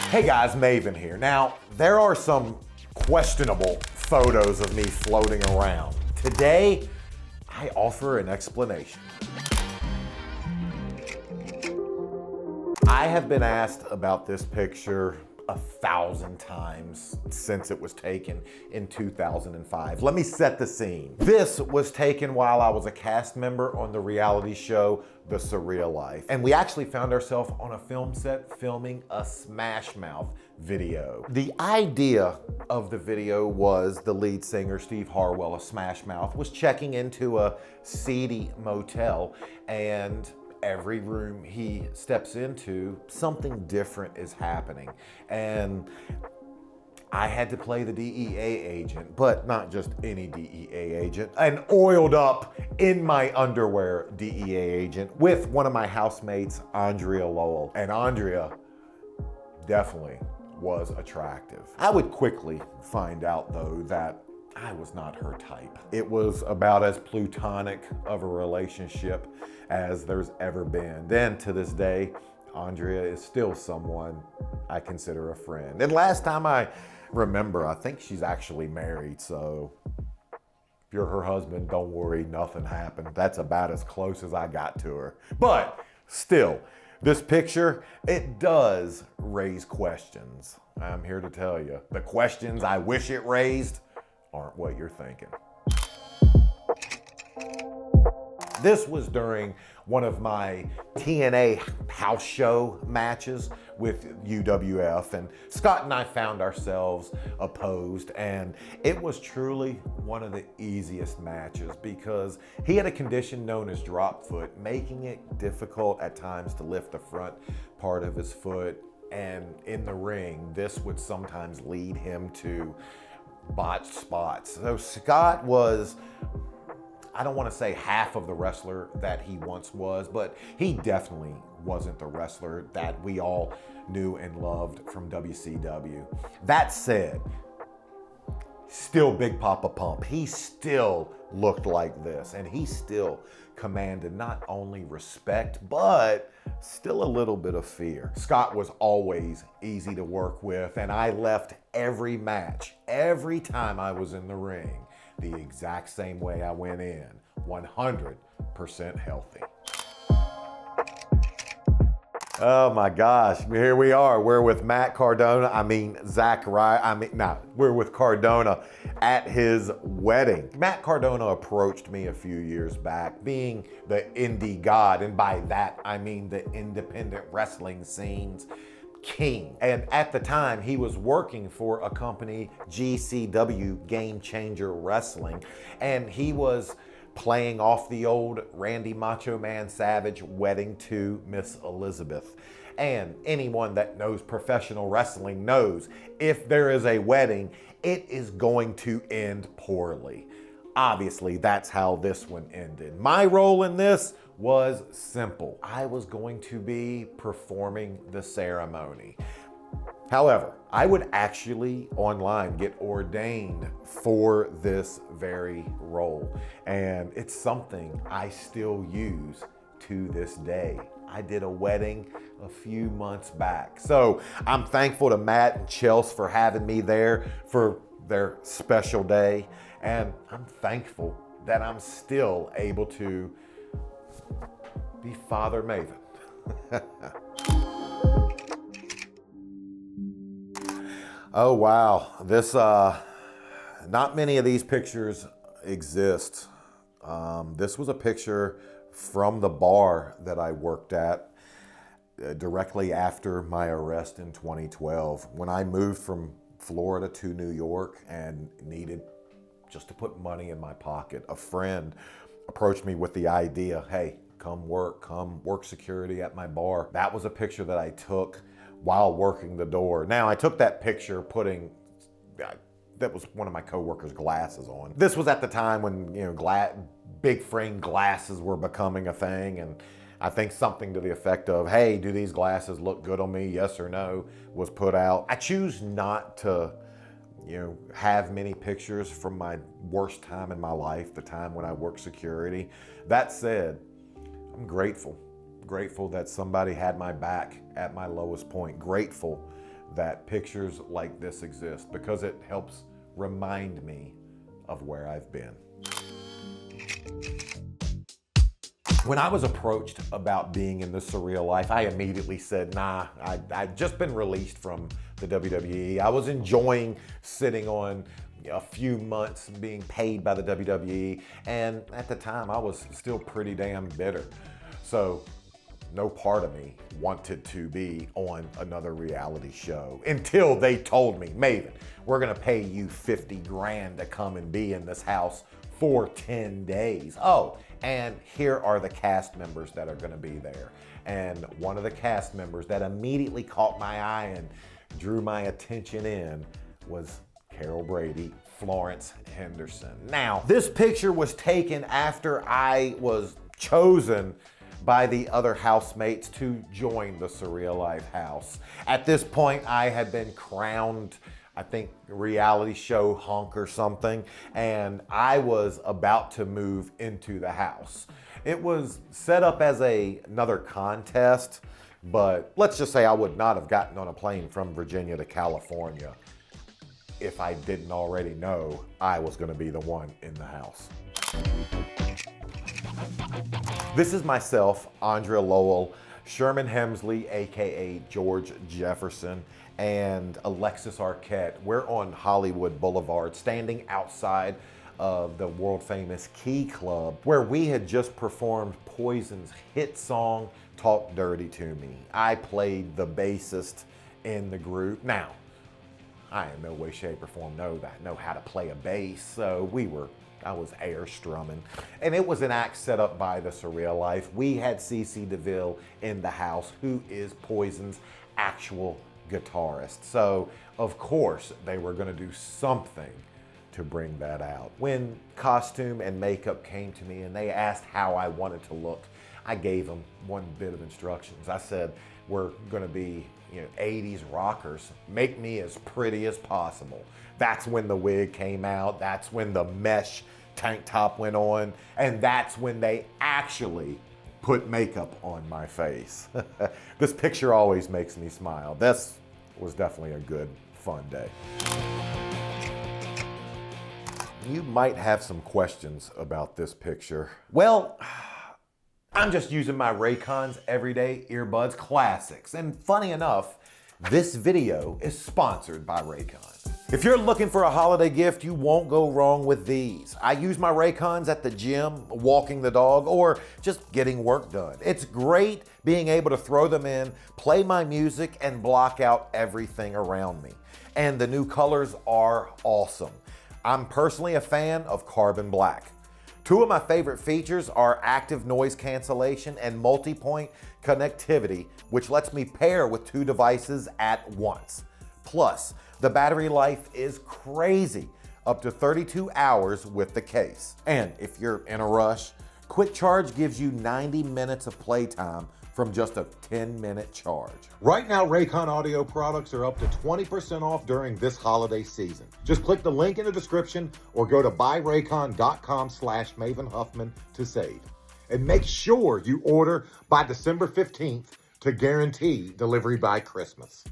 Hey guys, Maven here. Now, there are some questionable photos of me floating around. Today, I offer an explanation. I have been asked about this picture 1,000 times since it was taken in 2005. Let me set the scene. This was taken while I was a cast member on the reality show, The Surreal Life. And we actually found ourselves on a film set filming a Smash Mouth video. The idea of the video was the lead singer, Steve Harwell of Smash Mouth, was checking into a seedy motel, and every room he steps into, something different is happening. And I had to play the DEA agent, but not just any DEA agent, an oiled up, in my underwear DEA agent with one of my housemates, Andrea Lowell. And Andrea definitely was attractive. I would quickly find out though that I was not her type. It was about as platonic of a relationship as there's ever been. Then to this day, Andrea is still someone I consider a friend. And last time I remember, I think she's actually married, so if you're her husband, don't worry, nothing happened. That's about as close as I got to her. But still, this picture, it does raise questions. I'm here to tell you, the questions I wish it raised aren't what you're thinking. This was during one of my TNA house show matches with UWF, and Scott and I found ourselves opposed, and it was truly one of the easiest matches because he had a condition known as drop foot, making it difficult at times to lift the front part of his foot, and in the ring, this would sometimes lead him to botched spots. So Scott was, I don't want to say half of the wrestler that he once was, but he definitely wasn't the wrestler that we all knew and loved from WCW. That said, still Big Papa Pump. He still looked like this, and he still commanded not only respect, but still a little bit of fear. Scott was always easy to work with, and I left every match, every time I was in the ring, the exact same way I went in, 100% healthy. Oh my gosh, here we are. We're with Matt Cardona, we're with Cardona at his wedding. Matt Cardona approached me a few years back, being the indie god, and by that I mean the independent wrestling scene's king. And at the time, he was working for a company, GCW, Game Changer Wrestling, and he was playing off the old Randy Macho Man Savage wedding to Miss Elizabeth. And anyone that knows professional wrestling knows if there is a wedding, it is going to end poorly. Obviously, that's how this one ended. My role in this was simple. I was going to be performing the ceremony. However, I would actually online get ordained for this very role, and it's something I still use to this day. I did a wedding a few months back. So I'm thankful to Matt and Chelsea for having me there for their special day, and I'm thankful that I'm still able to be Father Maven. Oh wow, this, not many of these pictures exist. This was a picture from the bar that I worked at directly after my arrest in 2012. When I moved from Florida to New York and needed just to put money in my pocket, a friend approached me with the idea, hey, come work security at my bar. That was a picture that I took while working the door. Now, I took that picture that was one of my coworkers' glasses on. This was at the time when, big frame glasses were becoming a thing, and I think something to the effect of, hey, do these glasses look good on me, yes or no, was put out. I choose not to, have many pictures from my worst time in my life, the time when I worked security. That said, I'm grateful that somebody had my back at my lowest point. Grateful that pictures like this exist because it helps remind me of where I've been. When I was approached about being in the Surreal Life, I immediately said, nah, I'd just been released from the WWE. I was enjoying sitting on a few months being paid by the WWE, and at the time I was still pretty damn bitter. So no part of me wanted to be on another reality show until they told me, Maven, we're gonna pay you 50 grand to come and be in this house for 10 days. Oh, and here are the cast members that are gonna be there. And one of the cast members that immediately caught my eye and drew my attention in was Carol Brady, Florence Henderson. Now, this picture was taken after I was chosen by the other housemates to join the Surreal Life house. At this point, I had been crowned, I think, reality show hunk or something, and I was about to move into the house. It was set up as another contest, but let's just say I would not have gotten on a plane from Virginia to California if I didn't already know I was gonna be the one in the house. This is myself, Andrea Lowell, Sherman Hemsley, AKA George Jefferson, and Alexis Arquette. We're on Hollywood Boulevard, standing outside of the world famous Key Club, where we had just performed Poison's hit song, Talk Dirty to Me. I played the bassist in the group. Now, I in no way, shape, or form know how to play a bass, so I was air strumming. And it was an act set up by the Surreal Life. We had CC DeVille in the house, who is Poison's actual guitarist. So, of course, they were gonna do something to bring that out. When costume and makeup came to me and they asked how I wanted to look, I gave them one bit of instructions. I said, we're gonna be 80s rockers. Make me as pretty as possible. That's when the wig came out. That's when the mesh tank top went on. And that's when they actually put makeup on my face. This picture always makes me smile. This was definitely a good, fun day. You might have some questions about this picture. Well, I'm just using my Raycon's Everyday Earbuds Classics. And funny enough, this video is sponsored by Raycon. If you're looking for a holiday gift, you won't go wrong with these. I use my Raycons at the gym, walking the dog, or just getting work done. It's great being able to throw them in, play my music, and block out everything around me. And the new colors are awesome. I'm personally a fan of Carbon Black. Two of my favorite features are active noise cancellation and multi-point connectivity, which lets me pair with two devices at once. Plus, the battery life is crazy, up to 32 hours with the case. And if you're in a rush, Quick Charge gives you 90 minutes of playtime from just a 10-minute charge. Right now, Raycon audio products are up to 20% off during this holiday season. Just click the link in the description or go to buyraycon.com/MavenHuffman to save. And make sure you order by December 15th to guarantee delivery by Christmas.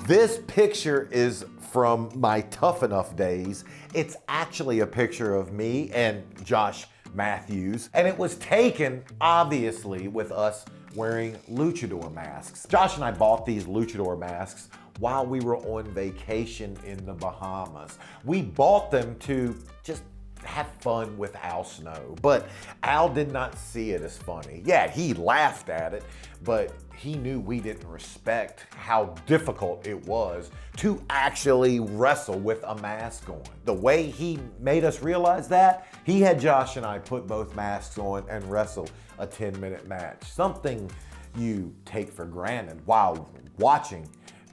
This picture is from my Tough Enough days. It's actually a picture of me and Josh Matthews, and it was taken, obviously, with us wearing luchador masks. Josh and I bought these luchador masks while we were on vacation in the Bahamas. We bought them to just have fun with Al Snow, but Al did not see it as funny. Yeah, he laughed at it, but he knew we didn't respect how difficult it was to actually wrestle with a mask on. The way he made us realize that, he had Josh and I put both masks on and wrestle a 10-minute match. Something you take for granted while watching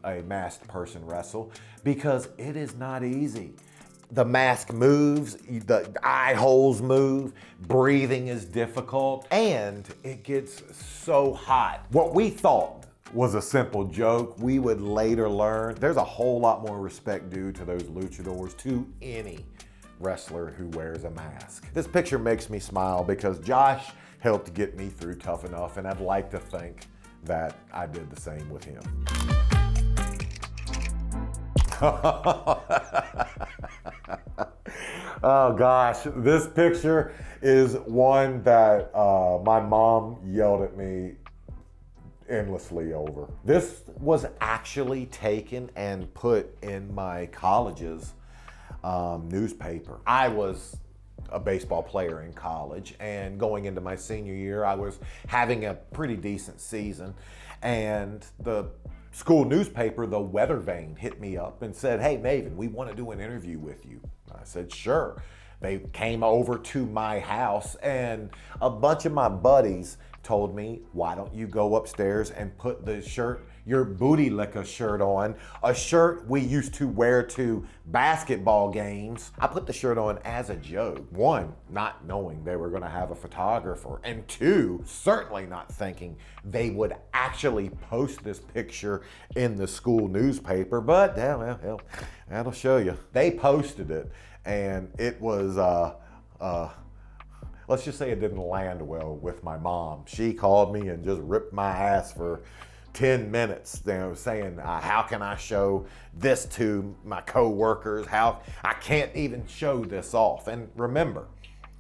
a masked person wrestle, because it is not easy. The mask moves, the eye holes move, breathing is difficult, and it gets so hot. What we thought was a simple joke, we would later learn there's a whole lot more respect due to those luchadors, to any wrestler who wears a mask. This picture makes me smile because Josh helped get me through Tough Enough, and I'd like to think that I did the same with him. Oh gosh, this picture is one that my mom yelled at me endlessly over. This was actually taken and put in my college's newspaper. I was a baseball player in college, and going into my senior year, I was having a pretty decent season, and the school newspaper, the Weather Vane, hit me up and said, "Hey, Maven, we want to do an interview with you." I said, "Sure." They came over to my house, and a bunch of my buddies told me, "Why don't you go upstairs and put the shirt, your Booty Licker shirt on," a shirt we used to wear to basketball games. I put the shirt on as a joke. One, not knowing they were gonna have a photographer, and two, certainly not thinking they would actually post this picture in the school newspaper, but yeah, well, that'll show you. They posted it, and it was, let's just say it didn't land well with my mom. She called me and just ripped my ass for 10 minutes, saying, how can I show this to my co-workers? How I can't even show this off. And remember,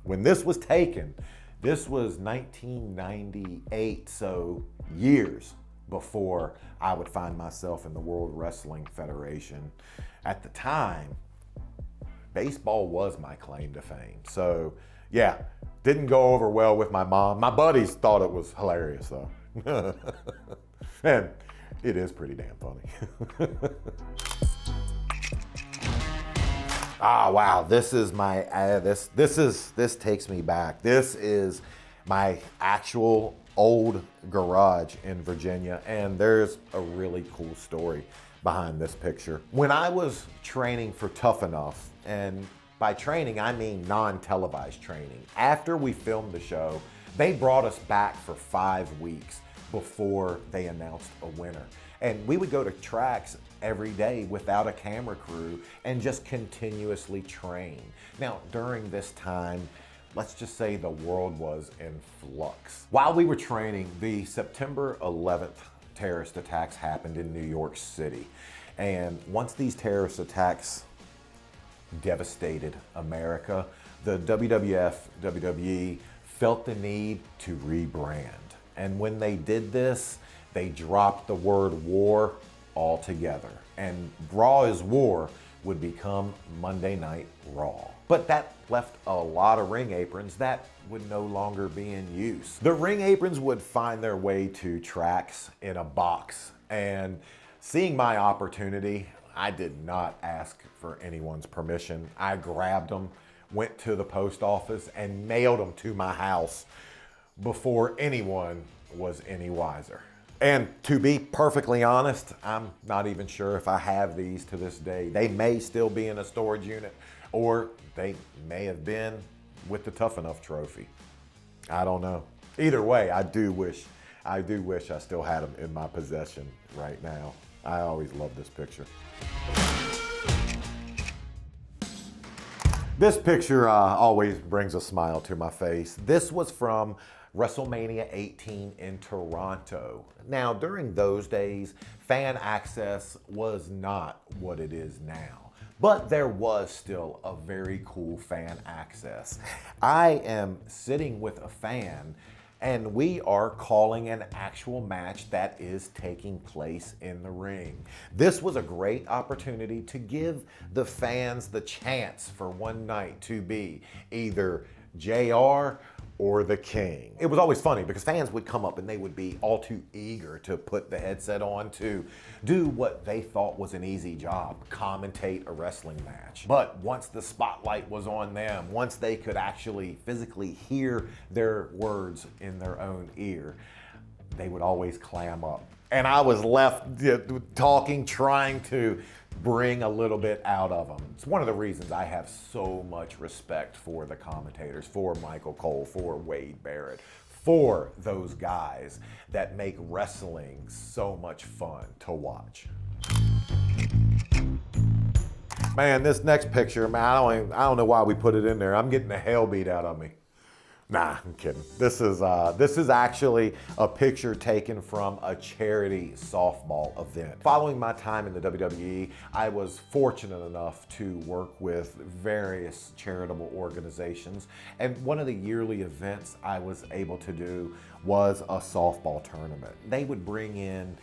when this was taken, this was 1998, so years before I would find myself in the World Wrestling Federation. At the time, baseball was my claim to fame. So yeah, didn't go over well with my mom. My buddies thought it was hilarious though. And it is pretty damn funny. Ah, wow, this is my, this takes me back. This is my actual old garage in Virginia, and there's a really cool story behind this picture. When I was training for Tough Enough, and by training, I mean non-televised training. After we filmed the show, they brought us back for 5 weeks before they announced a winner. And we would go to tracks every day without a camera crew and just continuously train. Now, during this time, let's just say the world was in flux. While we were training, the September 11th terrorist attacks happened in New York City. And once these terrorist attacks devastated America, the WWF, WWE felt the need to rebrand. And when they did this, they dropped the word war altogether. And Raw is War would become Monday Night Raw. But that left a lot of ring aprons that would no longer be in use. The ring aprons would find their way to tracks in a box. And seeing my opportunity, I did not ask for anyone's permission. I grabbed them, went to the post office, and mailed them to my house before anyone was any wiser. And to be perfectly honest, I'm not even sure if I have these to this day. They may still be in a storage unit, or they may have been with the Tough Enough trophy. I don't know. Either way, I do wish I still had them in my possession right now. I always love this picture. This picture always brings a smile to my face. This was from WrestleMania 18 in Toronto. Now, during those days, fan access was not what it is now, but there was still a very cool fan access. I am sitting with a fan, and we are calling an actual match that is taking place in the ring. This was a great opportunity to give the fans the chance for one night to be either JR or the King. It was always funny because fans would come up and they would be all too eager to put the headset on to do what they thought was an easy job, commentate a wrestling match. But once the spotlight was on them, once they could actually physically hear their words in their own ear, they would always clam up. And I was left talking, trying to bring a little bit out of them. It's one of the reasons I have so much respect for the commentators, for Michael Cole, for Wade Barrett, for those guys that make wrestling so much fun to watch. Man, this next picture, man, I don't know why we put it in there. I'm getting the hell beat out of me. Nah, I'm kidding. This is actually a picture taken from a charity softball event. Following my time in the WWE, I was fortunate enough to work with various charitable organizations, and one of the yearly events I was able to do was a softball tournament. They would bring in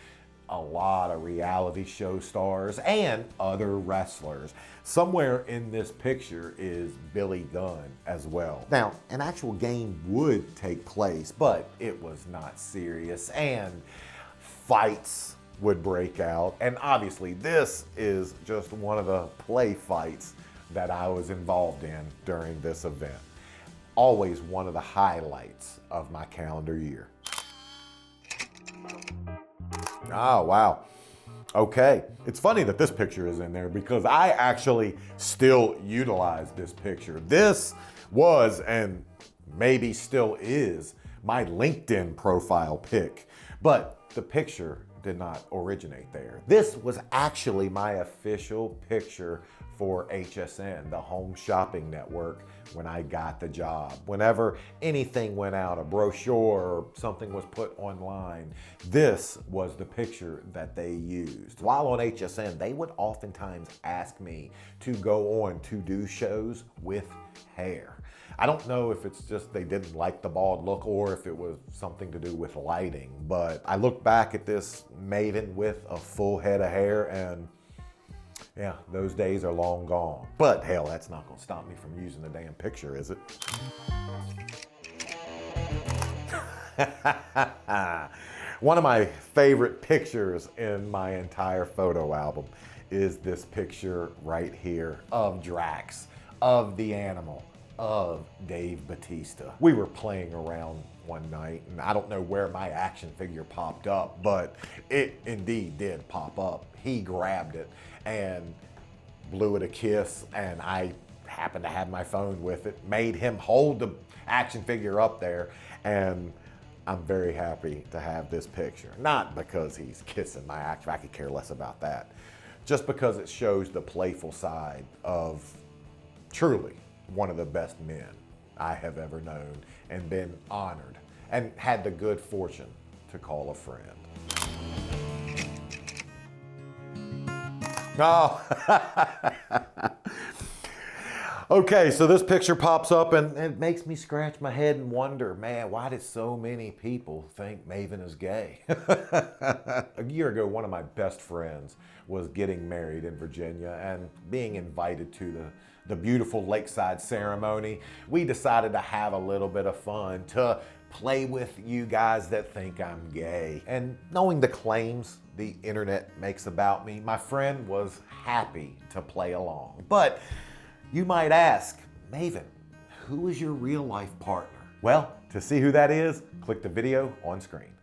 a lot of reality show stars and other wrestlers. Somewhere in this picture is Billy Gunn as well. Now, an actual game would take place, but it was not serious, and fights would break out. And obviously, this is just one of the play fights that I was involved in during this event. Always one of the highlights of my calendar year. Oh, wow. Okay. It's funny that this picture is in there because I actually still utilize this picture. This was, and maybe still is, my LinkedIn profile pic, but the picture did not originate there. This was actually my official picture for HSN, the Home Shopping Network, when I got the job. Whenever anything went out, a brochure or something was put online, this was the picture that they used. While on HSN, they would oftentimes ask me to go on to-do shows with hair. I don't know if it's just they didn't like the bald look or if it was something to do with lighting, but I look back at this maiden with a full head of hair and yeah, those days are long gone. But hell, that's not gonna stop me from using the damn picture, is it? One of my favorite pictures in my entire photo album is this picture right here of Drax, of the Animal, of Dave Batista. We were playing around one night, and I don't know where my action figure popped up, but it indeed did pop up. He grabbed it and blew it a kiss, and I happened to have my phone with it, made him hold the action figure up there, and I'm very happy to have this picture. Not because he's kissing my action, I could care less about that. Just because it shows the playful side of truly one of the best men I have ever known and been honored and had the good fortune to call a friend. Oh. Okay, so this picture pops up and it makes me scratch my head and wonder, man, why did so many people think Maven is gay? A year ago, one of my best friends was getting married in Virginia and being invited to the beautiful lakeside ceremony. We decided to have a little bit of fun, to play with you guys that think I'm gay. And knowing the claims the internet makes about me, my friend was happy to play along. But you might ask, Maven, who is your real life partner? Well, to see who that is, click the video on screen.